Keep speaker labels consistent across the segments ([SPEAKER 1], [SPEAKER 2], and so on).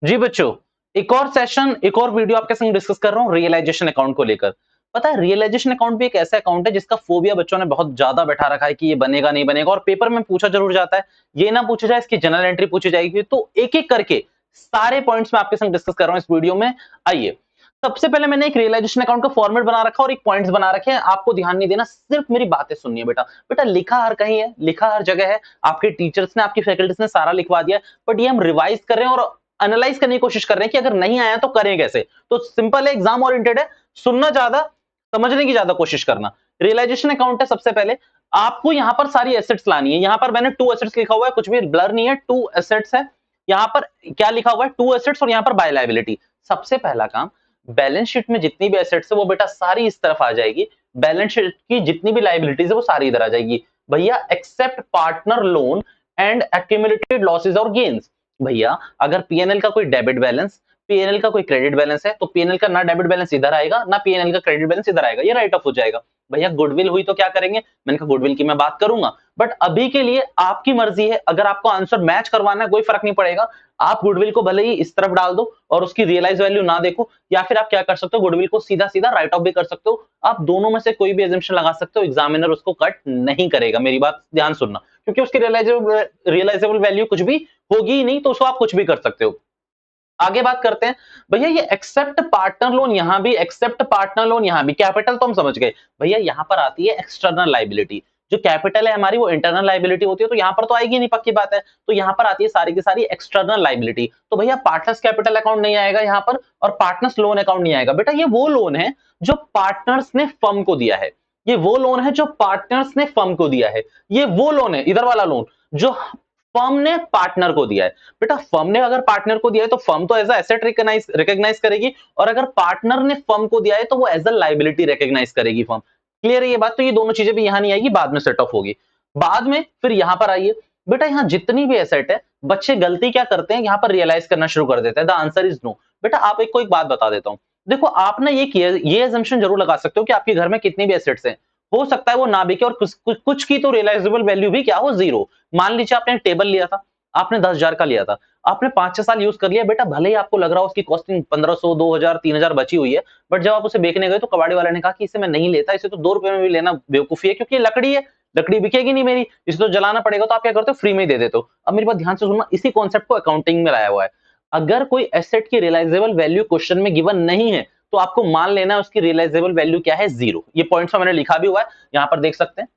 [SPEAKER 1] जी बच्चों, एक और सेशन, एक और वीडियो आपके संग डिस्कस कर रहा हूँ रियलाइजेशन अकाउंट को लेकर। पता है रियलाइजेशन अकाउंट भी एक ऐसा अकाउंट है जिसका फोबिया बच्चों ने बहुत ज्यादा बैठा रखा है कि ये बनेगा नहीं बनेगा, और पेपर में पूछा जरूर जाता है। ये ना पूछा जाए इसकी जनरल एंट्री पूछी जाएगी, तो एक एक करके सारे पॉइंट्स में आपके संग डिस्कस कर रहा हूँ इस वीडियो में। आइए, सबसे पहले मैंने एक रियलाइजेशन अकाउंट का फॉर्मेट बना रखा और एक पॉइंट्स बना रखे हैं। आपको ध्यान नहीं देना, सिर्फ मेरी बातें सुननी है बेटा। बेटा लिखा हर कहीं है, लिखा हर जगह है, आपके टीचर्स ने, आपकी फैकल्टीज ने सारा लिखवा दिया है, बट ये हम रिवाइज कर रहे हैं और एनालाइज करने की कोशिश कर रहे हैं कि अगर नहीं आया तो करें कैसे। तो सिंपल है, एग्जाम ओरिएंटेड है, सुनना ज्यादा, समझने की ज्यादा कोशिश करना। रियलाइजेशन अकाउंट है, सबसे पहले आपको यहां पर सारी एसेट्स लानी है। यहां पर मैंने टू एसेट्स लिखा हुआ है, कुछ भी ब्लर नहीं है, टू एसेट्स है। यहां पर क्या लिखा हुआ है, टू एसेट्स, और यहां पर बाय लायबिलिटी। सबसे पहला काम, बैलेंस शीट में जितनी भी एसेट्स है वो बेटा सारी इस तरफ आ जाएगी। बैलेंस शीट की जितनी भी लायबिलिटीज है वो सारी इधर आ जाएगी। भैया except partner loan and accumulated losses और गेन्स। भैया अगर पीएनएल का कोई डेबिट बैलेंस, पीएनएल का कोई क्रेडिट बैलेंस है, तो पीएनएल का ना डेबिट बैलेंस इधर आएगा, ना पीएनएल का क्रेडिट बैलेंस इधर आएगा, ये राइट ऑफ हो जाएगा। भैया गुडविल हुई तो क्या करेंगे, मैंने कहा गुडविल की मैं बात करूंगा, बट अभी के लिए आपकी मर्जी है। अगर आपको आंसर मैच करवाना है कोई फर्क नहीं पड़ेगा, आप गुडविल को भले ही इस तरफ डाल दो और उसकी रियलाइज वैल्यू ना देखो, या फिर आप क्या कर सकते हो, गुडविल को सीधा सीधा राइट ऑफ भी कर सकते हो। आप दोनों में से कोई भी एजम्पशन लगा सकते हो, एग्जामिनर उसको कट नहीं करेगा। मेरी बात ध्यान सुनना, क्योंकि उसकी रियलाइजेबल वैल्यू कुछ भी होगी ही नहीं, तो उसको आप कुछ भी कर सकते हो। आगे बात करते हैं। भैया ये एक्सेप्ट पार्टनर लोन यहां भी, एक्सेप्ट पार्टनर लोन यहां भी, कैपिटल तो हम समझ गए। भैया यहां पर आती है एक्सटर्नल लायबिलिटी। जो कैपिटल है हमारी वो इंटरनल लायबिलिटी होती है, तो यहां पर तो आएगी नहीं, पक्की बात है। तो यहां पर आती है सारी की सारी एक्सटर्नल लायबिलिटी। तो भैया पार्टनर्स कैपिटल अकाउंट नहीं आएगा यहां पर, और पार्टनर्स लोन अकाउंट नहीं आएगा। बेटा ये वो लोन है जो पार्टनर्स ने फर्म को दिया है, ये वो लोन है जो पार्टनर्स ने फर्म को दिया है, ये वो लोन है, इधर वाला लोन, जो फर्म ने पार्टनर को दिया है। बेटा फर्म ने अगर पार्टनर को दिया है तो फर्म तो एज अ एसेट रिकॉग्नाइज करेगी, और अगर पार्टनर ने फर्म को दिया है तो वो एज अ लायबिलिटी रिकॉग्नाइज करेगी फर्म। क्लियर है ये बात? तो ये दोनों चीजें भी यहां नहीं आएगी, बाद में सेट ऑफ होगी। बाद में फिर यहां पर आइए। बेटा यहां जितनी भी एसेट है, बच्चे गलती क्या करते हैं, यहां पर रियलाइज करना शुरू कर देते हैं। The answer is no. बेटा आप एक को एक बात बता देता हूं, देखो आपने ये किया, ये एजम्पशन जरूर लगा सकते हो कि आपके घर में कितनी भी एसेट्स हैं, हो सकता है वो ना बिके, और कुछ की तो रियलाइजेबल वैल्यू भी क्या हो, जीरो। मान लीजिए आपने एक टेबल लिया था, आपने 10,000 का लिया था, आपने 5-6 साल यूज कर लिया। बेटा भले ही आपको लग रहा हो उसकी कॉस्टिंग 1500, 2000, 3000 बची हुई है, बट जब आप उसे बेचने गए तो कबाड़ी वाले ने कहा कि इसे मैं नहीं लेता, इसे तो 2 रुपए में भी लेना बेवकूफी है, क्योंकि ये लकड़ी है, लकड़ी बिकेगी नहीं मेरी, इसे तो जलाना पड़ेगा। तो आप क्या करते हो, फ्री में ही दे देते हो। अब मेरी बात ध्यान से सुनना, इसी कॉन्सेप्ट को अकाउंटिंग में लाया हुआ है। अगर कोई एसेट की रियलाइजेबल वैल्यू क्वेश्चन में गिवन नहीं है, तो आपको मान लेना है उसकी रियलाइजेबल वैल्यू क्या है, जीरो। ये पॉइंट्स में मैंने लिखा भी हुआ है, यहां पर देख सकते हैं।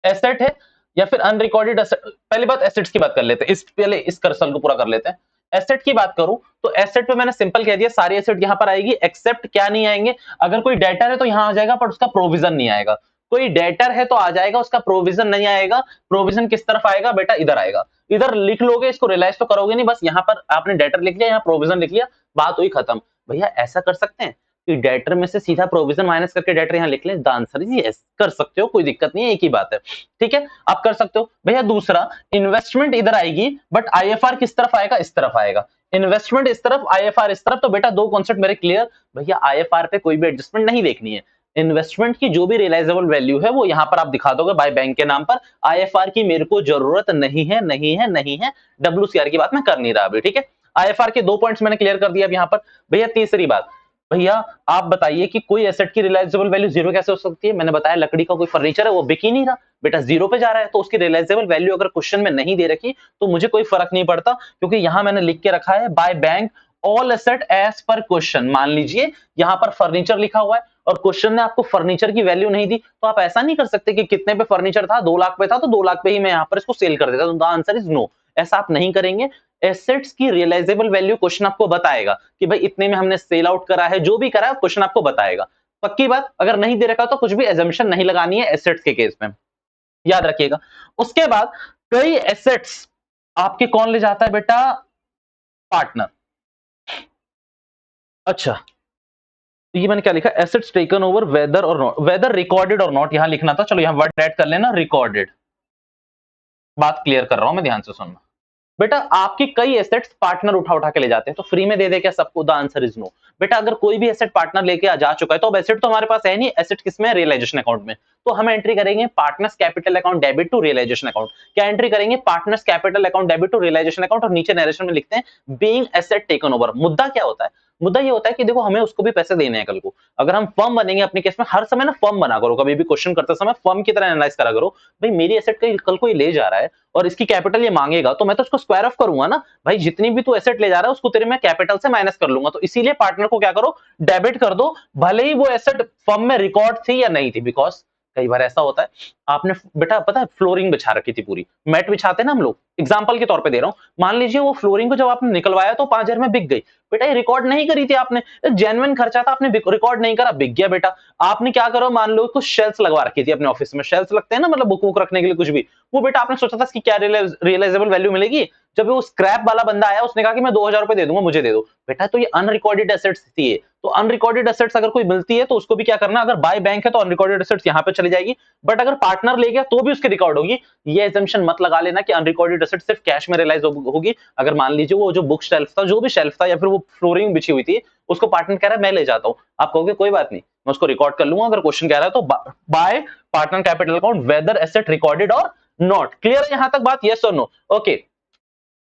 [SPEAKER 1] एसेट है या फिर अनरिकॉर्डेड एसेट, पहली बात एसेट्स की बात कर लेते हैं, इस पहले इस कर्सर को पूरा कर लेते हैं। एसेट की बात करूं तो एसेट पे मैंने सिंपल कह दिया, सारी एसेट यहां पर आएगी, एक्सेप्ट क्या नहीं आएंगे, अगर कोई डेटर है तो यहां आ जाएगा पर उसका प्रोविजन नहीं आएगा। कोई डेटर है तो आ जाएगा, उसका प्रोविजन नहीं आएगा। प्रोविजन किस तरफ आएगा बेटा, इधर आएगा। इधर लिख लोगे, इसको रियलाइज तो करोगे नहीं, बस यहां पर आपने डेटर लिख लिया, यहां प्रोविजन लिख लिया, बात हुई खत्म। भैया ऐसा कर सकते हैं कि डेटर में से सीधा प्रोविजन माइनस करके डेटर यहां लिख लें? द आंसर इज यस, कर सकते हो, कोई दिक्कत नहीं है, एक ही बात है। ठीक है, आप कर सकते हो। भैया दूसरा, इन्वेस्टमेंट इधर आएगी, बट आईएफआर किस तरफ आएगा, इस तरफ आएगा। इन्वेस्टमेंट इस तरफ, आईएफआर इस तरफ। तो बेटा दो कॉन्सेप्ट मेरे क्लियर। भैया आईएफआर पे कोई भी एडजस्टमेंट नहीं देखनी है, इन्वेस्टमेंट की जो भी रियलाइजेबल वैल्यू है वो यहां पर आप दिखा दोगे बाय बैंक के नाम पर। आईएफआर की मेरे को जरूरत नहीं है, नहीं है, नहीं है। डब्ल्यूसीआर की बात मैं कर नहीं रहा अभी, ठीक है। आईएफआर के 2 पॉइंट्स मैंने क्लियर कर दिया अब यहां पर। भैया तीसरी बात, भैया आप बताइए कि कोई एसेट की रियलाइजेबल वैल्यू जीरो कैसे हो सकती है? मैंने बताया लकड़ी का कोई फर्नीचर है वो बिक ही नहीं रहा, बेटा जीरो पे जा रहा है, तो उसकी रियलाइजेबल वैल्यू अगर क्वेश्चन में नहीं दे रखी तो मुझे कोई फर्क नहीं पड़ता, क्योंकि यहां मैंने लिख के रखा है by bank all asset as पर क्वेश्चन। मान लीजिए यहां पर फर्नीचर लिखा हुआ है और क्वेश्चन ने आपको फर्नीचर की वैल्यू नहीं दी, तो आप ऐसा नहीं कर सकते कि कितने पे फर्नीचर था, 2 लाख पे था तो 2 लाख पे ही मैं यहां पर इसको सेल कर देता। तो द आंसर इज नो, ऐसा आप नहीं करेंगे। एसेट्स की रियलाइजेबल वैल्यू क्वेश्चन आपको बताएगा कि भाई इतने में हमने सेल आउट करा है, जो भी करा है क्वेश्चन आपको बताएगा। पक्की बात, अगर नहीं दे रखा तो कुछ भी एजम्पशन नहीं लगानी है एसेट्स के केस में, याद रखिएगा। उसके बाद कई एसेट्स आपके कौन ले जाता है बेटा, पार्टनर। अच्छा, तो ये मैंने क्या लिखा, एसेट्स टेकन ओवर वेदर और नॉट, वेदर रिकॉर्डेड और नॉट यहां लिखना था, चलो यहां वर्ड ऐड कर लेना, रिकॉर्डेड। बात क्लियर कर रहा हूं मैं, ध्यान से सुनना। बेटा आपकी कई एसेट्स पार्टनर उठा उठा के ले जाते हैं, तो फ्री में दे दे क्या सबको? The answer is no. बेटा अगर कोई भी एसेट पार्टनर लेके जा चुका है तो अब एसेट तो हमारे पास है नहीं, एसेट किसमें है? रियलाइजेशन अकाउंट में। तो हम एंट्री करेंगे partners capital account debit to realization account. क्या एंट्री करेंगे? Partners capital account debit to realization account, और नीचे नरेशन में लिखते हैं बीइंग एसेट टेकन ओवर। मुद्दा क्या होता है? मुद्दा ये होता है कि देखो हमें उसको भी पैसे देने हैं कल को। अगर हम फर्म बनेंगे अपने केस में, हर समय ना फर्म बना करो, कभी भी क्वेश्चन करते समय फर्म की तरह एनालाइज करा करो। भाई मेरी एसेट कल को ये ले जा रहा है और इसकी कैपिटल ये मांगेगा, तो मैं तो उसको स्क्वायर ऑफ करूंगा ना भाई। जितनी भी तू एसेट ले जा रहा है उसको तेरे मैं कैपिटल से माइनस कर लूंगा। तो इसीलिए पार्टनर को क्या करो? डेबिट कर दो, भले ही वो एसेट फर्म में रिकॉर्ड थी या नहीं थी। बिकॉज कई बार ऐसा होता है, आपने बेटा पता है फ्लोरिंग बिछा रखी थी, पूरी मैट बिछाते हैं ना हम लोग, एग्जांपल के तौर पे दे रहा हूं। मान लीजिए वो फ्लोरिंग को जब आपने निकलवाया तो 5,000 में बिक गई। बेटा ये रिकॉर्ड नहीं करी थी आपने, जेन्युइन खर्चा था, आपने रिकॉर्ड नहीं करा, बिक गया। बेटा आपने क्या करो, मान लो कुछ शेल्फ्स लगवा रखी थी अपने ऑफिस में, शेल्फ्स लगते हैं ना, मतलब बुक रखने के लिए कुछ भी। वो बेटा आपने सोचा था इसकी क्या रियलाइजेबल वैल्यू मिलेगी। जब वो स्क्रैप वाला बंदा आया उसने कहा कि मैं 2,000 रुपए दे दूंगा, मुझे दे दो। बेटा तो ये अनरिकॉर्डेड एसेट्स थी ये। तो अनरिकॉर्डेड एसेट्स अगर कोई मिलती है तो उसको भी क्या करना, अगर बाय बैंक है तो अनरिकॉर्डेड एसेट्स यहाँ पे चली जाएगी, बट अगर पार्टनर ले गया तो भी उसकी रिकॉर्ड होगी। ये एजम्पशन मत लगा लेना कि अनरिकॉर्डेड एसेट सिर्फ कैश में रियलाइज होगी। अगर मान लीजिए वो जो बुक शेल्फ था, जो भी शेल्फ था, या फिर वो फ्लोरिंग बिछी हुई थी, उसको पार्टनर कह रहा है मैं ले जाता हूं, आप कहोगे कोई बात नहीं मैं उसको रिकॉर्ड कर लूंगा। अगर क्वेश्चन कह रहा है तो by partner capital account whether asset recorded और नॉट। क्लियर है यहां तक बात? यस और नो? ओके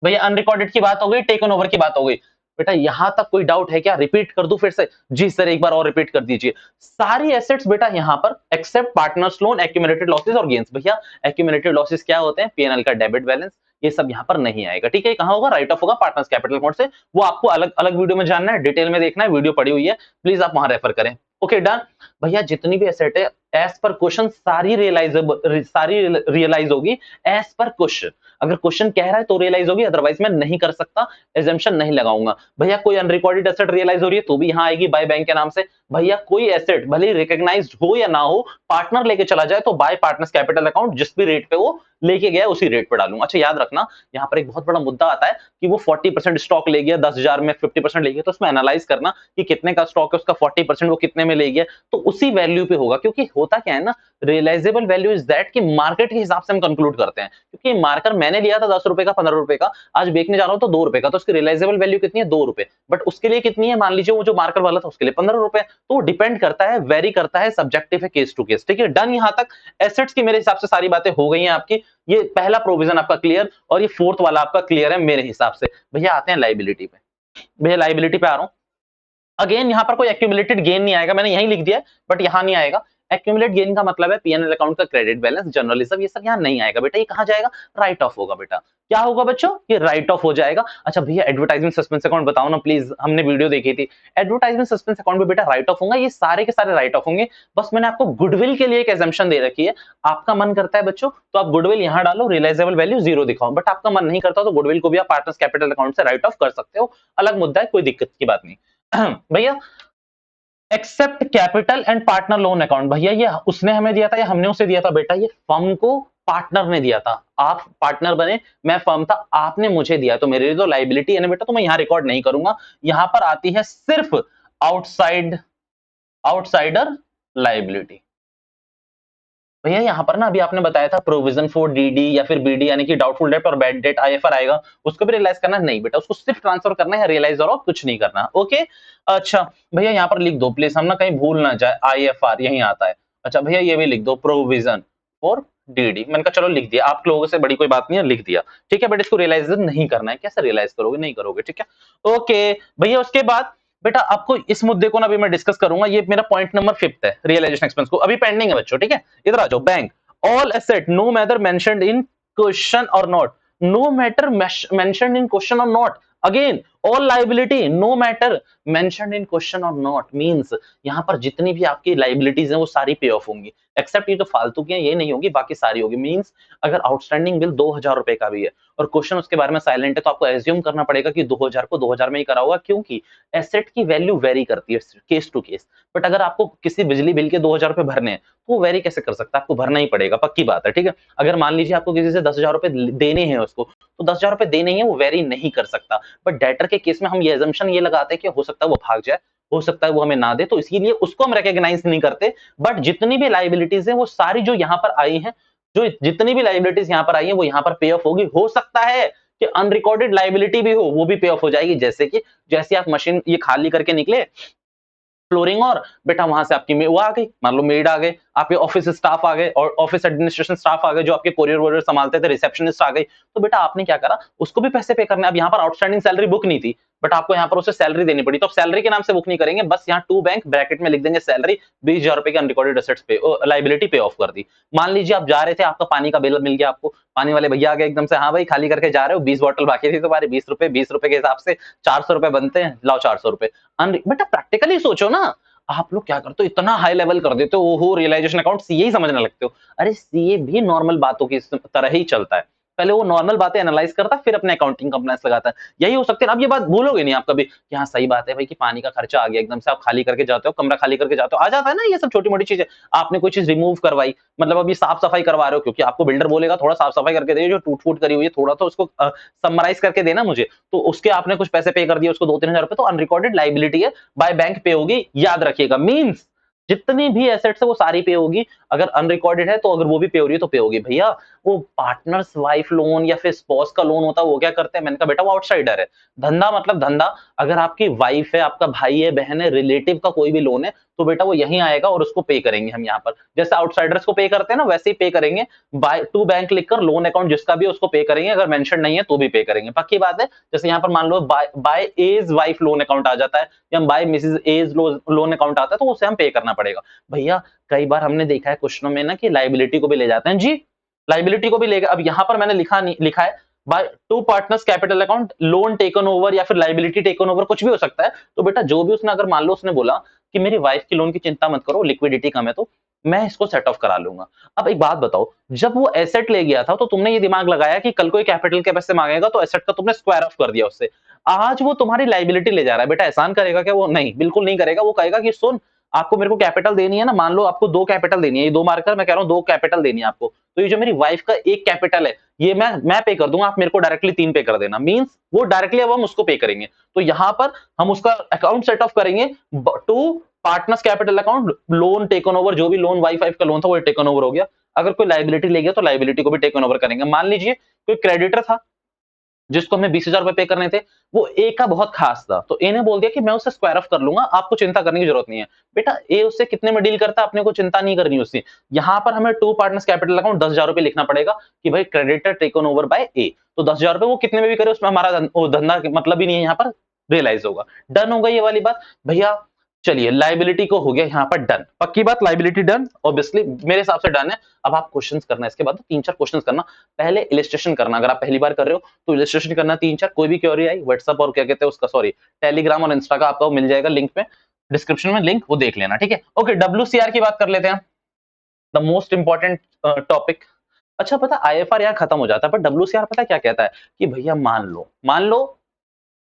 [SPEAKER 1] भैया अनरिकॉर्डेड की बात हो गई, टेकन ओवर की बात हो गई। बेटा यहां तक कोई डाउट है क्या? रिपीट कर दूं फिर से? जी सर एक बार और रिपीट कर दीजिए। सारी एसेट्स बेटा यहां पर except partners loan, accumulated losses और गेन्स। भैया एक्यूमुलेटेड लॉसेस क्या होते हैं? पीएनएल का डेबिट बैलेंस, ये सब यहां पर नहीं आएगा। ठीक है, कहां होगा? राइट ऑफ होगा पार्टनर्स कैपिटल अकाउंट से। वो आपको अलग अलग वीडियो में जानना है, डिटेल में देखना है, वीडियो पड़ी हुई है, प्लीज आप वहां रेफर करें। Okay done. भैया जितनी भी एसेट है एज पर क्वेश्चन सारी रियलाइज होगी एज पर क्वेश्चन। अगर क्वेश्चन कह रहा है तो रियलाइज होगी, अदरवाइज मैं नहीं कर सकता, एजम्पशन नहीं लगाऊंगा। भैया कोई अनरिकॉर्डेड एसेट रियलाइज हो रही है तो भी यहां आएगी बाय बैंक के नाम से। भैया कोई एसेट भले रिकॉग्नाइज्ड हो या ना हो, पार्टनर लेके चला जाए तो बाय पार्टनर्स कैपिटल अकाउंट, जिस भी रेट पे वो लेके गया उसी रेट पे डालूंगा। अच्छा याद रखना, यहाँ पर एक बहुत बड़ा मुद्दा आता है कि वो 40% स्टॉक ले गया, 10,000 में 50% ले गया, तो उसमें एनालाइज करना कि कितने का स्टॉक है, उसका 40% वो कितने में ले गया, तो उसी वैल्यू पे होगा। क्योंकि होता क्या है ना, रियलाइजेबल वैल्यू इज दैट कि मार्केट के हिसाब से हम कंक्लूड करते हैं। क्योंकि मार्कर मैंने लिया था 10 रुपए का, 15 रुपए का, आज बेचने जा रहा हूं तो 2 रुपए का, तो उसकी रियलाइजेबल वैल्यू कितनी है? 2 रुपए। बट उसके लिए कितनी है? मान लीजिए वो जो मार्कर वाला था उसके लिए 15 रुपए। तो डिपेंड करता है, वेरी करता है, सब्जेक्टिव है, केस टू केस। ठीक है डन। यहां तक एसेट्स की मेरे हिसाब से सारी बातें हो गई हैं आपकी। ये पहला प्रोविजन आपका क्लियर, और ये फोर्थ वाला आपका क्लियर है मेरे हिसाब से। भैया आते हैं लाइबिलिटी पे। भैया लाइबिलिटी पे आ रहा हूं। अगेन यहां पर कोई एक्यूमुलेटेड गेन नहीं आएगा, मैंने यहीं लिख दिया है, बट यहां नहीं आएगा। एक्यूमुलेट गेन का मतलब है पीएनएल अकाउंट का क्रेडिट बैलेंस, जर्नलिज्म, ये सब यहां नहीं आएगा। बेटा ये कहां जाएगा? राइट ऑफ होगा। बेटा क्या होगा बच्चों? ये राइट ऑफ हो जाएगा। अच्छा भैया एडवर्टाइजमेंट सस्पेंस अकाउंट बताओ ना प्लीज, हमने वीडियो देखी थी। एडवर्टाइजमेंट सस्पेंस अकाउंट में बेटा राइट ऑफ होगा, ये सारे के सारे राइट ऑफ होंगे। बस मैंने आपको गुडविल के लिए एक एजम्पशन दे रखी है। आपका मन करता है बच्चों तो आप गुडविल यहां डालो, रियलाइजेबल वैल्यू 0 दिखाओ, बट आपका मन नहीं करता तो गुडविल को भी आप पार्टनर्स कैपिटल अकाउंट से राइट ऑफ कर सकते हो, अलग मुद्दा है, कोई दिक्कत की बात नहीं। भैया except capital and partner loan account. भैया ये उसने हमें दिया था या हमने उसे दिया था? बेटा ये फर्म को पार्टनर ने दिया था, आप पार्टनर बने, मैं फर्म था, आपने मुझे दिया, तो मेरे लिए तो लाइबिलिटी है ना बेटा, तो मैं यहां रिकॉर्ड नहीं करूंगा। यहां पर आती है सिर्फ आउटसाइडर लाइबिलिटी। भैया यहां पर ना अभी आपने बताया था प्रोविजन फॉर डीडी या फिर बीडी, यानी कि डाउटफुल डेट और बैड डेट, आईएफआर आएगा, उसको भी रियलाइज करना नहीं बेटा, उसको सिर्फ ट्रांसफर करना है, रियलाइज और कुछ नहीं करना। ओके अच्छा भैया यहां पर लिख दो प्लीज, हम ना कहीं भूल ना जाए, आईएफआर यहीं आता है। अच्छा भैया ये भी लिख दो, प्रोविजन फॉर डीडी। मैंने कहा चलो लिख दिया, आप लोगों से बड़ी कोई बात नहीं है, लिख दिया। ठीक है बट इसको रियलाइज नहीं करना है। कैसे रियलाइज करोगे? नहीं करोगे। ठीक है ओके भैया उसके बाद बेटा आपको इस मुद्दे को ना अभी मैं डिस्कस करूंगा, ये मेरा पॉइंट नंबर 5 है, रियलाइजेशन एक्सपेंस को अभी पेंडिंग है बच्चों। ठीक है इधर आ जाओ। Bank all asset no matter mentioned in question or not, no matter mentioned in question or not. Again all liability no matter mentioned in question or not means यहां पर जितनी भी आपकी लाइबिलिटीज हैं वो सारी पे ऑफ होंगी, एक्सेप्ट ये जो फालतू की हैं ये नहीं होगी, बाकी सारी होगी। मींस अगर आउटस्टैंडिंग बिल 2,000 रुपए का भी है और क्वेश्चन उसके बारे में साइलेंट है तो आपको एज्यूम करना पड़ेगा कि 2,000 को 2,000 में ही करा होगा, क्योंकि एसेट की वैल्यू वेरी करती है केस टू केस। बट अगर आपको किसी बिजली बिल के 2,000 रुपए भरने हैं तो वो वेरी कैसे कर सकता है? आपको भरना ही पड़ेगा, पक्की बात है। ठीक है अगर मान लीजिए आपको किसी से 10,000 रुपए देने हैं उसको, तो 10,000 रुपए देने हैं, वो वेरी नहीं कर सकता। बट डेटर के केस में हम ये एजम्पशन ये लगाते हैं कि हो सकता है वो भाग जाए, हो सकता है वो हमें ना दे, तो इसीलिए उसको हम रिकॉग्नाइज नहीं करते। बट जितनी भी लाइबिलिटीज है वो सारी जो यहाँ पर आई हैं, जो जितनी भी लाइबिलिटीज यहाँ पर आई है वो यहाँ पर पे ऑफ होगी। हो सकता है कि अनरिकॉर्डेड लाइबिलिटी भी हो वो भी पे ऑफ हो जाएगी। जैसे कि जैसे आप मशीन ये खाली करके निकले फ्लोरिंग और बेटा वहां से आपकी वो आ गई, मान लो मेड आ गए, आपके ऑफिस स्टाफ आ गए और ऑफिस एडमिनिस्ट्रेशन स्टाफ आ गए जो आपके कोरियर वोरियर संभालते थे, रिसेप्शनिस्ट आ गई। तो बेटा आपने क्या करा, उसको भी पैसे पे करने। अब यहाँ पर आउटस्टैंडिंग सैलरी बुक नहीं थी, बट आपको यहाँ पर उसे सैलरी देनी पड़ी, तो सैलरी के नाम से बुक नहीं करेंगे, बस यहाँ टू बैंक ब्रैकेट में लिख देंगे सैलरी, 20,000 रुपए की अनरिकॉर्डेड एसेट्स पे लाइबिलिटी पे ऑफ कर दी। मान लीजिए आप जा रहे थे, आपका पानी का बिल मिल गया, आपको पानी वाले भैया आ गए एकदम से, हाँ भाई खाली करके जा रहे हो, 20 बॉटल बाकी थी तुम्हारी, 20 रुपए के हिसाब से 400 रुपए बनते हैं, लाओ 400 रुपए। बेटा प्रैक्टिकली सोचो ना, आप लोग क्या करते हो, इतना हाई लेवल कर देते हो, ओहो रियलाइजेशन अकाउंट सीए ही समझने लगते हो। अरे सीए भी नॉर्मल बातों की तरह ही चलता है, पहले वो नॉर्मल बातें एनालाइज करता है, फिर अपने अकाउंटिंग कंप्लायंस लगाता है। यही हो सकते है, अब ये बात भूलोगे नहीं आप कभी कि हाँ सही बात है भाई कि पानी का खर्चा आ गया, एकदम से आप खाली करके जाते हो, कमरा खाली करके जाते हो, आ जाता है ना ये सब छोटी मोटी चीजें। आपने कोई चीज रिमूव करवाई, मतलब अभी साफ सफाई करवा रहे हो, क्योंकि आपको बिल्डर बोलेगा थोड़ा साफ सफाई करके दे, जो टूट फूट करी हुई है थोड़ा तो उसको समराइज करके देना मुझे, तो उसके आपने कुछ पैसे पे कर दिए उसको 2-3 हजार रुपए, तो अनरिकॉर्डेड लाइबिलिटी है, बाय बैंक पे होगी, याद रखिएगा। मीन्स जितनी भी एसेट्स है वो सारी पे होगी, अगर अनरिकॉर्डेड है तो अगर वो भी पे हो रही है तो पे होगी। भैया वो पार्टनर्स वाइफ लोन या फिर स्पॉस का लोन होता है, वो क्या करते हैं, मैंने कहा बेटा वो आउटसाइडर है। धंधा मतलब धंधा, अगर आपकी वाइफ है, आपका भाई है, बहन है, रिलेटिव का कोई भी लोन है, तो बेटा वो यहीं आएगा और उसको पे करेंगे हम यहाँ पर, जैसे आउटसाइडर्स को पे करते हैं ना वैसे ही पे करेंगे। बाय टू बैंक लिखकर लोन अकाउंट जिसका भी है उसको पे करेंगे, अगर मेंशन नहीं है तो भी पे करेंगे, पक्की बात है। जैसे यहाँ पर मान लो by as wife loan account आ जाता है, या by Mrs as loan account आता है, तो उसे हम पे करना पड़ेगा। भैया कई बार हमने देखा है क्वेश्चनों में ना कि लाइबिलिटी को भी ले जाते हैं जी, लाइबिलिटी को भी लेगा। अब यहां पर मैंने लिखा है by two partners capital account loan taken over या फिर लाइबिलिटी टेकन ओवर, कुछ भी हो सकता है। तो बेटा जो भी उसने, अगर मान लो उसने बोला कि मेरी वाइफ की लोन की चिंता मत करो, लिक्विडिटी कम है, तो मैं इसको सेट ऑफ करा लूंगा। अब एक बात बताओ, जब वो एसेट ले गया था तो तुमने ये दिमाग लगाया कि कल कोई कैपिटल के पैसे मांगेगा तो एसेट का तुमने स्क्वायर ऑफ कर दिया उससे। आज वो तुम्हारी लाइबिलिटी ले जा रहा है, बेटा एहसान करेगा क्या वो? नहीं, बिल्कुल नहीं करेगा। वो कहेगा कि सुन, आपको मेरे को कैपिटल देनी है ना, मान लो आपको 2 कैपिटल देनी है, ये 2 मार्कर मैं कह रहा हूँ 2 कैपिटल देनी है आपको, तो ये जो मेरी वाइफ का 1 कैपिटल है ये मैं पे कर दूंगा, आप मेरे को डायरेक्टली 3 पे कर देना। मींस वो डायरेक्टली अब हम उसको पे करेंगे, तो यहां पर हम उसका अकाउंट सेट ऑफ करेंगे to partners capital account loan taken over, जो भी लोन वाइफ का लोन था वो टेकन ओवर हो गया। अगर कोई लाइबिलिटी ले गया तो लाइबिलिटी को भी टेकन ओवर करेंगे। मान लीजिए कोई क्रेडिटर था जिसको हमें 20,000 रुपए पे करने थे, वो ए का बहुत खास था, तो ए ने बोल दिया कि मैं उससे स्क्वायर ऑफ कर लूंगा, आपको चिंता करने की जरूरत नहीं है। बेटा ए उससे कितने में डील करता है, अपने को चिंता नहीं करनी उससे। यहाँ पर हमें टू पार्टनर्स कैपिटल अकाउंट 10,000 रुपए लिखना पड़ेगा कि भाई क्रेडिटर टेकन ओवर बाय ए, तो 10,000 रुपए वो कितने में भी करे उसमें हमारा धंधा मतलब ही नहीं है, यहाँ पर रियलाइज होगा। डन होगा ये वाली बात भैया। चलिए लाइबिलिटी को हो गया यहाँ पर डन, पक्की बात, लाइबिलिटी डन, ऑब्वियसली मेरे हिसाब से डन है। अब आप क्वेश्चंस करना, इसके बाद 3-4 क्वेश्चंस करना, पहले इलिस्ट्रेशन करना, अगर आप पहली बार कर रहे हो तो इलिस्ट्रेशन करना 3-4, कोई भी क्वेरी आई व्हाट्सएप और क्या कहते हैं उसका, सॉरी टेलीग्राम और इंस्टा का आपको मिल जाएगा लिंक में, डिस्क्रिप्शन में लिंक, वो देख लेना, ठीक है। ओके, डब्ल्यूसीआर की बात कर लेते हैं, द मोस्ट इंपॉर्टेंट टॉपिक। अच्छा पता आईएफआर यहाँ खत्म हो जाता है, पर डब्ल्यूसीआर पता क्या कहता है कि भैया मान लो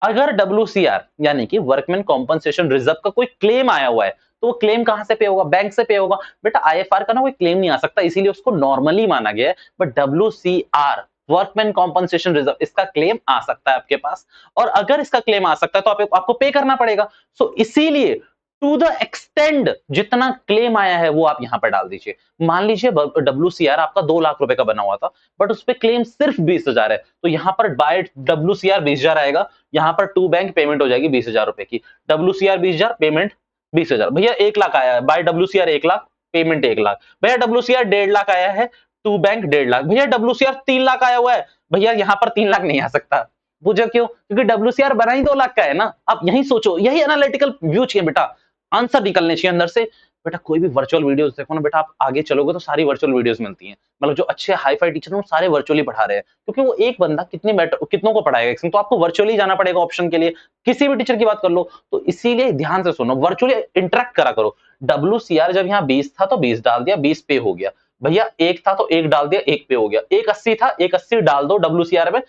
[SPEAKER 1] अगर डब्ल्यूसीआर यानी कि वर्कमैन कॉम्पनसेशन रिजर्व का कोई क्लेम आया हुआ है, तो वो क्लेम कहां से पे होगा? बैंक से पे होगा। बेटा आईएफआर का ना कोई क्लेम नहीं आ सकता, इसीलिए उसको नॉर्मली माना गया है, but WCR workman compensation reserve, इसका क्लेम आ सकता है आपके पास, और अगर इसका क्लेम आ सकता है तो आपको पे करना पड़ेगा। सो इसीलिए टू द एक्सटेंड जितना क्लेम आया है वो आप यहां पर डाल दीजिए। मान लीजिए डब्ल्यूसीआर आपका 2 लाख रुपए का बना हुआ था, बट उस पे क्लेम सिर्फ 20,000 है, तो यहां पर बाय डब्ल्यूसीआर 20,000 आएगा, यहां पर टू बैंक पेमेंट हो जाएगी 20,000 रुपए की। डब्ल्यूसीआर 20,000 पेमेंट 20,000, भैया 1 लाख आया है, by WCR 1 lakh payment 1 lakh. भैया डब्ल्यूसीआर 1.5 लाख आया है, टू बैंक 1.5 लाख। भैया डब्ल्यूसीआर 3 लाख आया हुआ है, भैया यहां पर 3 लाख नहीं आ सकता। पूछो क्यों? क्योंकि डब्ल्यूसीआर बना ही 2 लाख का है ना। आप यही सोचो, यही एनालिटिकल व्यू चाहिए बेटा, आंसर निकलने चाहिए अंदर से। बेटा कोई भी वर्चुअल वीडियोस देखो ना बेटा, आप आगे चलोगे तो सारी वर्चुअल वीडियोस मिलती हैं, मतलब जो अच्छे हाई फाई टीचर हैं वो सारे वर्चुअली पढ़ा रहे हैं, क्योंकि वो एक बंदा कितनों को पढ़ाएगा इसमें, तो आपको वर्चुअली जाना पड़ेगा ऑप्शन के लिए। किसी भी टीचर की बात कर लो, तो इसीलिए ध्यान से सुनो, वर्चुअली इंटरेक्ट करा करो। डब्ल्यूसीआर जब यहाँ 20 था तो 20 डाल दिया, 20 पे हो गया। भैया 1 था तो 1 डाल दिया, 1 पे हो गया। 180 था, 180 डाल दो डब्ल्यूसीआर में,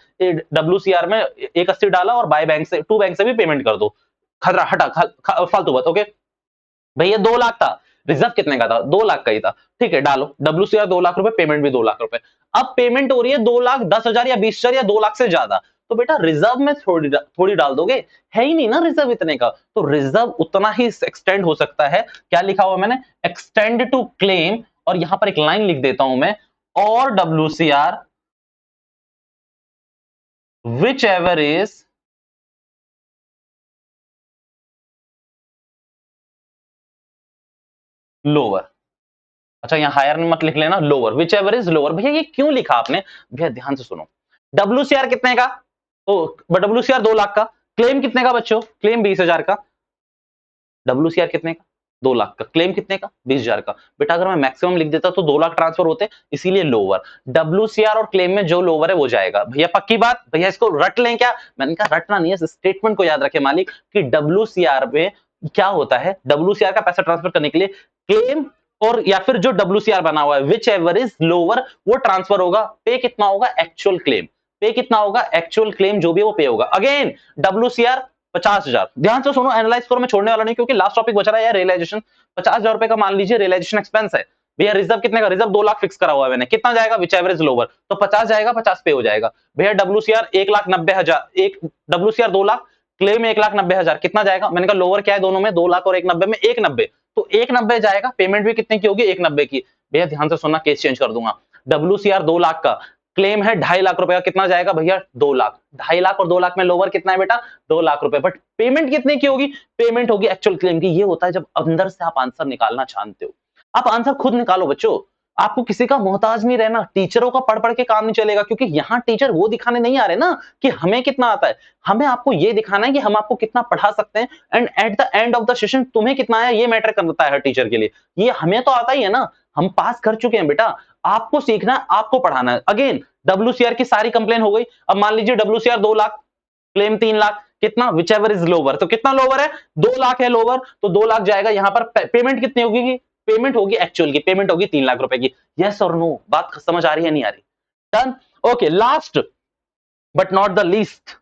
[SPEAKER 1] 180 डाला और बाय बैंक से, टू बैंक से भी पेमेंट कर दो, खतरा हटा, फालतू बात। ओके भैया 2 लाख था, रिजर्व कितने का था? 2 लाख का ही था, ठीक है डालो डब्ल्यूसीआर 2 लाख रुपए, पेमेंट भी 2 लाख रुपए। अब पेमेंट हो रही है 2,10,000 या 20,000 या 2 लाख से ज्यादा, तो बेटा रिजर्व में थोड़ी डाल दोगे, है ही नहीं ना रिजर्व इतने का, तो रिजर्व उतना ही एक्सटेंड हो सकता है। क्या लिखा हुआ मैंने? एक्सटेंड टू क्लेम, और यहां पर एक लाइन लिख देता हूं मैं, और WCR which ever is lower. अच्छा यहाँ हायर में मत लिख लेना, lower, which ever is lower. भैया ये क्यों लिखा आपने? भैया ध्यान से सुनो, WCR कितने का? ओ WCR 2 लाख का। क्लेम कितने का बच्चों? क्लेम 20,000 का। WCR कितने का? 2 लाख का। क्लेम कितने का? 20,000 का। बेटा अगर मैं मैक्सिमम लिख देता तो 2 लाख ट्रांसफर होते, इसीलिए लोअर। WCR और क्लेम में जो लोअर है वो जाएगा। भैया पक्की बात? भैया इसको रट लें क्या? मैंने कहा रटना नहीं है, स्टेटमेंट को याद रखे मालिक कि WCR में क्या होता है, WCR का पैसा ट्रांसफर करने के लिए क्लेम और या फिर जो WCR बना हुआ है विच एवर इज लोअर वो ट्रांसफर होगा। पे कितना होगा? Actual claim. पे कितना होगा? एक्चुअल क्लेम जो भी है वो पे होगा। Again WCR 50,000। ध्यान से सुनो, एनालाइज करो, मैं छोड़ने वाला नहीं क्योंकि लास्ट टॉपिक बच रहा है यार, रियलाइजेशन। 50,000 रुपए का मान लीजिए रियलाइजेशन एक्सपेंस है। भैया रिजर्व कितने का? रिजर्व 2 लाख फिक्स करा हुआ है मैंने। कितना जाएगा? विच एवरेज लोअर, तो 50 जाएगा, 50 पे हो जाएगा। भैया WCR 1,90,000, एक WCR 2 लाख, क्लेम 1,90,000, कितना जाएगा? मैंने कहा लोअर क्या है दोनों में? 2 लाख और 1,90 में 1,90, तो 1,90 जाएगा। पेमेंट भी कितने की होगी? 1,90 की। भैया ध्यान से सुनना, केस चेंज कर दूंगा। WCR 2 लाख का, क्लेम है 2.5 लाख रुपए का, कितना जाएगा भैया? 2 लाख। 2.5 लाख और 2 लाख में लोअर कितना है बेटा? 2 लाख रुपए। बट पेमेंट कितने की होगी? पेमेंट होगी एक्चुअल क्लेम की। ये होता है जब अंदर से आप आंसर निकालना जानते हो। आप आंसर खुद निकालो बच्चों, आपको किसी का मोहताज नहीं रहना। टीचरों का पढ़ पढ़ के काम नहीं चलेगा, क्योंकि यहाँ टीचर वो दिखाने नहीं आ रहे ना कि हमें कितना आता है। हमें आपको ये दिखाना है कि हम आपको कितना पढ़ा सकते हैं, and at the end of the session तुम्हें कितना आया ये मैटर करता है हर टीचर के लिए। ये हमें तो आता ही है ना, हम पास कर चुके हैं बेटा। आपको सीखना है, आपको पढ़ाना है। अगेन WCR की सारी कंप्लेन हो गई। अब मान लीजिए WCR 2 लाख, क्लेम 3 लाख, कितना? विच एवर इज लोअर, तो कितना लोअर है? 2 लाख है लोअर, तो 2 लाख जाएगा। यहां पर पेमेंट कितनी होगी? पेमेंट होगी एक्चुअल की, पेमेंट होगी 3 लाख रुपए की। यस और नो, बात समझ आ रही है नहीं आ रही? Done. Okay, last but not the least,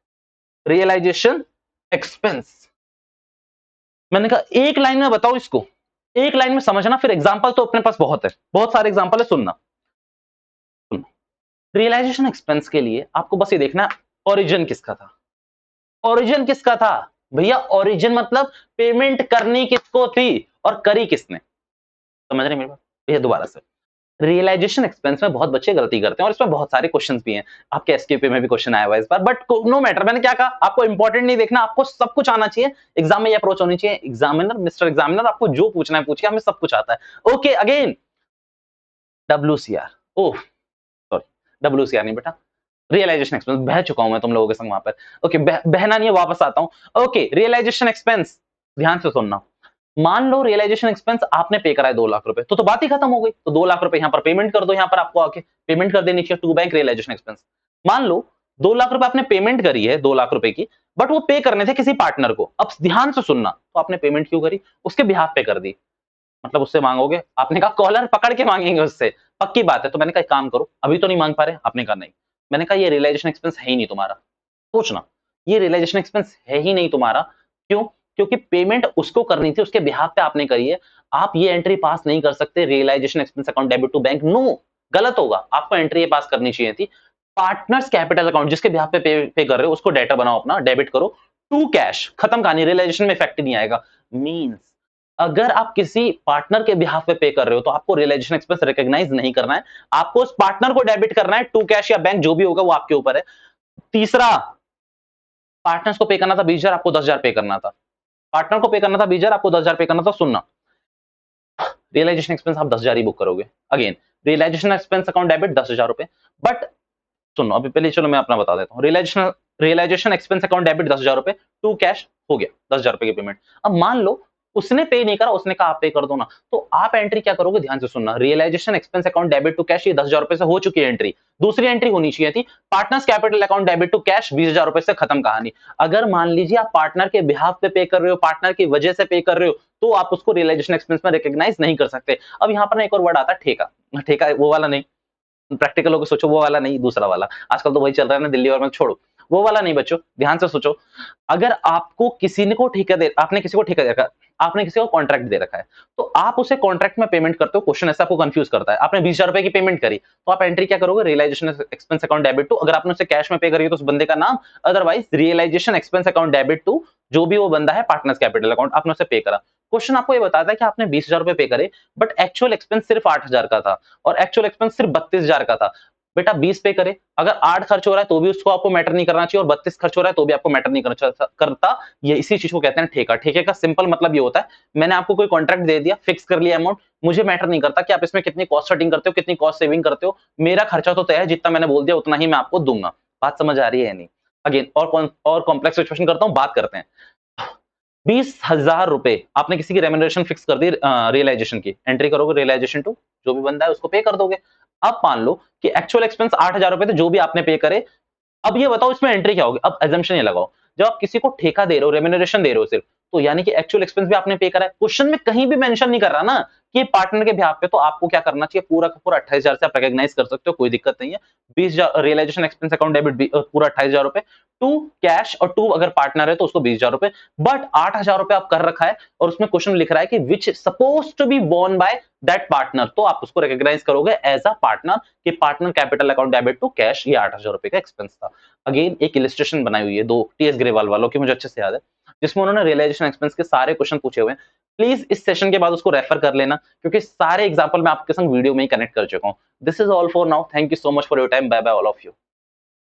[SPEAKER 1] realization expense. मैंने कहा एक लाइन में बताओ इसको, एक लाइन में समझना, फिर एग्जांपल तो अपने पास बहुत है, बहुत सारे एग्जांपल है, सुनना। रियलाइजेशन एक्सपेंस के लिए आपको बस ये देखना ओरिजिन किसका था। ओरिजिन किसका था? भैया ओरिजिन मतलब पेमेंट करनी किसको थी और करी किसने। समझ रहे मेरी बात? भैया दोबारा से, रियलाइजेशन एक्सपेंस में बहुत बच्चे गलती करते हैं और इसमें बहुत सारे क्वेश्चंस भी हैं। आपके एसक्यूपी में भी क्वेश्चन आया हुआ है इस बार, बट नो मैटर। मैंने क्या कहा, आपको इंपॉर्टेंट नहीं देखना, आपको सब कुछ आना चाहिए। एग्जाम में ये अप्रोच होनी चाहिए, एग्जामिनर, मिस्टर एग्जामिनर, आपको जो पूछना है पूछिए, हमें सब कुछ आता है। Okay, again WCR, oh sorry, WCR नहीं बेटा, रियलाइजेशन एक्सपेंस। बह चुका हूं मैं तुम लोगों के संग वहां पर। ओके, बहना नहीं है, वापस आता हूं। ओके, रियलाइजेशन एक्सपेंस, ध्यान से सुनना। मान लो रियलाइजेशन एक्सपेंस आपने पे करा है 2 लाख रुपए, तो बात ही खत्म हो गई। तो 2 लाख रुपए यहां पर पेमेंट कर दो, यहां पर आपको आके पेमेंट कर देनी चाहिए टू बैंक रियलाइजेशन एक्सपेंस। मान लो 2 लाख रुपए आपने पेमेंट करी है 2 लाख रुपए की, बट वो पे करने थे किसी पार्टनर को। अब ध्यान से सुनना, तो आपने पेमेंट क्यों करी? उसके बिहाफ पे कर दी, मतलब उससे मांगोगे? आपने कहा कॉलर पकड़ के मांगेंगे उससे, पक्की बात है। तो मैंने कहा एक काम करो, अभी तो नहीं मांग पा रहे, आपने कहा नहीं। मैंने कहा ये रियलाइजेशन एक्सपेंस है ही नहीं तुम्हारा। सोचना, ये रियलाइजेशन एक्सपेंस है ही नहीं तुम्हारा। क्यों? क्योंकि पेमेंट उसको करनी थी, उसके बिहाफ पे आपने करी है। आप ये एंट्री पास नहीं कर सकते, realization expense account debit to bank. No, गलत होगा। आपको एंट्री ये पास करनी चाहिए थी, पार्टनर्स कैपिटल अकाउंट जिसके बिहाफ पे पे कर रहे हो उसको डेटा बनाओ अपना, डेबिट करो टू कैश, खत्म कहानी। रियलाइजेशन में इफेक्ट नहीं आएगा। मींस अगर आप किसी पार्टनर के बिहाफ पे कर रहे हो तो आपको रियलाइजेशन एक्सपेंस रिकॉग्नाइज नहीं करना है, आपको उस पार्टनर को डेबिट करना है टू कैश या बैंक, जो भी होगा वो आपके ऊपर है। तीसरा, पार्टनर्स को पे करना था 20,000, आपको 10,000 पे करना था। पार्टनर को पे करना था 20,000, आपको 10,000 पे करना था। सुनना, रियलाइजेशन एक्सपेंस आप 10,000 ही बुक करोगे। Again realization expense account debit 10,000 रुपए। बट सुनो, अभी पहले चलो मैं अपना बता देता हूँ। रियलाइजेशन एक्सपेंस अकाउंट डेबिट 10,000 रुपए, टू कैश हो गया 10,000 रुपए की पेमेंट। अब मान लो उसने पे नहीं करा, उसने कहा आप पे कर दो ना, तो आप एंट्री क्या करोगे? ध्यान से सुनना, realization expense account debit to cash, ये 10,000 रुपए से हो चुकी है एंट्री। दूसरी एंट्री होनी चाहिए थी partners capital account debit to cash 20,000 रुपए से, खत्म कहानी। अगर मान लीजिए आप पार्टनर के बिहाफ पे कर रहे हो, पार्टनर की वजह से पे कर रहे हो, तो आप उसको रियलाइजेशन एक्सपेंस में रिकॉग्नाइज नहीं कर सकते। अब यहां पर एक और वर्ड आता है ठेका। ठेका वो वाला नहीं, प्रैक्टिकल होकर सोचो, वो वाला नहीं, दूसरा वाला। आजकल तो वही चल रहा है ना दिल्ली और में, छोड़ो वो वाला नहीं बच्चों, ध्यान से सोचो। अगर आपको किसी ने को ठेका दे, आपने किसी को ठेका दे रखा, आपने किसी को कॉन्ट्रैक्ट दे रखा है, तो आप उसे कॉन्ट्रैक्ट में पेमेंट करते हो। क्वेश्चन ऐसा आपको कंफ्यूज करता है। आपने 20,000 रुपए की पेमेंट करी, तो आप एंट्री क्या करोगे? Realization expense account debit to. अगर आपने उसे कैश में पे करी है तो उस बंदे का नाम, otherwise realization expense account debit to जो भी वो बंदा है, पार्टनर्स कैपिटल अकाउंट, आपने उसे पे करा। क्वेश्चन आपको ये बताता है कि आपने 20,000 रुपए पे करे, बट एक्चुअल एक्सपेंस सिर्फ 8,000 का था और एक्चुअल एक्सपेंस सिर्फ 32,000 का था। बेटा 20 पे करे, अगर 8 खर्च हो रहा है तो भी उसको आपको मैटर नहीं करना चाहिए और 32 खर्च हो रहा है तो भी आपको मैटर नहीं करता। ये इसी चीज को कहते हैं ठेका। ठेके का सिंपल मतलब ये होता है, मैंने आपको कोई कॉन्ट्रैक्ट दे दिया, फिक्स कर लिया अमाउंट, मुझे मैटर नहीं करता कि आप इसमें कितनी कॉस्ट कटिंग करते हो, कितनी कॉस्ट सेविंग करते हो, मेरा खर्चा तो तय है, जितना मैंने बोल दिया उतना ही मैं आपको दूंगा। बात समझ आ रही है या नहीं? अगेन और कॉम्प्लेक्स सिचुएशन करता हूं, बात करते हैं। 20,000 रुपए आपने किसी की रेम्युनरेशन फिक्स कर दी, रियलाइजेशन की एंट्री करोगे, रियलाइजेशन टू जो भी बंदा है उसको पे कर दोगे। अब मान लो कि एक्चुअल एक्सपेंस 8,000 रुपए थे जो भी आपने पे करे। अब ये बताओ इसमें एंट्री क्या होगी? अब assumption ये लगाओ, जब आप किसी को ठेका दे रहे हो, रेम्युनरेशन दे रहे हो सिर्फ, तो यानी कि एक्चुअल एक्सपेंस भी आपने पे करा है। क्वेश्चन में कहीं भी मेंशन नहीं कर रहा ना कि पार्टनर के बिहाफ पे, तो आपको क्या करना चाहिए? पूरा का पूरा 28,000 से आप रिकॉग्नाइज कर सकते हो, कोई दिक्कत नहीं है। 20,000 रियलाइजेशन एक्सपेंस अकाउंट डेबिट पूरा 28,000 रुपए टू कैश, और टू अगर पार्टनर है तो उसको 20,000 रुपए। बट 8,000 रुपए आप कर रखा है और उसमें क्वेश्चन लिख रहा है कि which suppose to be borne by that partner, तो आप उसको रिकॉग्नाइज करोगे एज अ पार्टनर कि partner capital account debit to cash, ये 8,000 रुपए का एक्सपेंस था। अगेन एक इलिस्ट्रेशन बनाई हुई है दो टीएस ग्रेवाल वालों की, मुझे अच्छे से याद है, जिसमें उन्होंने रियलाइजेशन एक्सपेंस के सारे क्वेश्चन पूछे हुए हैं। प्लीज इस सेशन के बाद उसको रेफर कर लेना, क्योंकि सारे एग्जांपल मैं आपके संग वीडियो में ही कनेक्ट कर चुका हूं। This is all for now, thank you so much for your time, bye bye all of you.